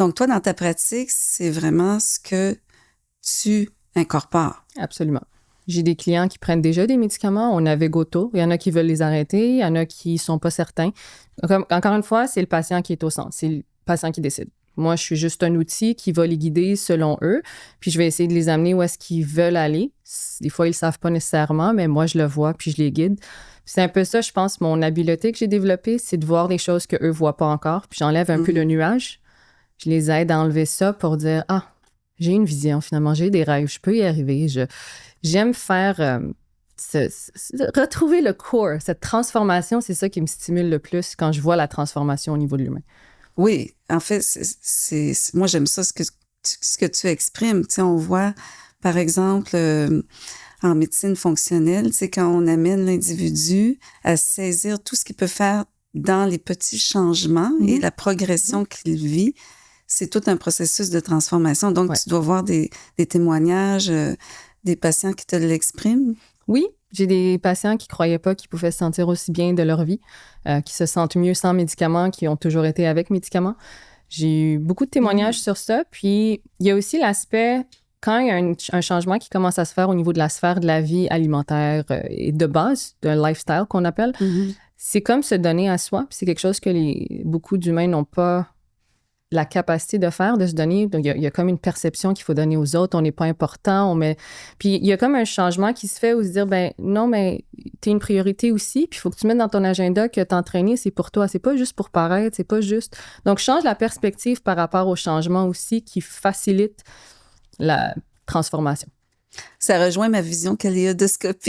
Donc, toi, dans ta pratique, c'est vraiment ce que tu incorpores. Absolument. J'ai des clients qui prennent déjà des médicaments. On avait Goto. Il y en a qui veulent les arrêter. Il y en a qui sont pas certains. Encore une fois, c'est le patient qui est au centre. C'est le patient qui décide. Moi, je suis juste un outil qui va les guider selon eux. Puis, je vais essayer de les amener où est-ce qu'ils veulent aller. Des fois, ils le savent pas nécessairement, mais moi, je le vois puis je les guide. Puis c'est un peu ça, je pense, mon habileté que j'ai développée, c'est de voir des choses qu'eux ne voient pas encore. Puis, j'enlève un peu le nuage. Je les aide à enlever ça pour dire, j'ai une vision, finalement, j'ai des rêves, je peux y arriver. J'aime faire retrouver le core, cette transformation, c'est ça qui me stimule le plus quand je vois la transformation au niveau de l'humain. Oui, en fait, moi, j'aime ça, ce que tu exprimes. Tu sais, on voit, par exemple, en médecine fonctionnelle, c'est quand on amène l'individu à saisir tout ce qu'il peut faire dans les petits changements et la progression qu'il vit. C'est tout un processus de transformation. Donc, tu dois voir des témoignages des patients qui te l'expriment. Oui, j'ai des patients qui ne croyaient pas qu'ils pouvaient se sentir aussi bien de leur vie, qui se sentent mieux sans médicaments, qui ont toujours été avec médicaments. J'ai eu beaucoup de témoignages sur ça. Puis, il y a aussi l'aspect, quand il y a un changement qui commence à se faire au niveau de la sphère de la vie alimentaire et de base, d'un lifestyle qu'on appelle, c'est comme se donner à soi. Puis c'est quelque chose que beaucoup d'humains n'ont pas la capacité de faire, de se donner. Donc, il y a comme une perception qu'il faut donner aux autres. On n'est pas important. Puis, il y a comme un changement qui se fait où se dire, ben non, mais t'es une priorité aussi. Puis, il faut que tu mettes dans ton agenda que t'entraîner, c'est pour toi. C'est pas juste pour paraître. C'est pas juste... Donc, change la perspective par rapport au changement aussi qui facilite la transformation. Ça rejoint ma vision kaléidoscopique.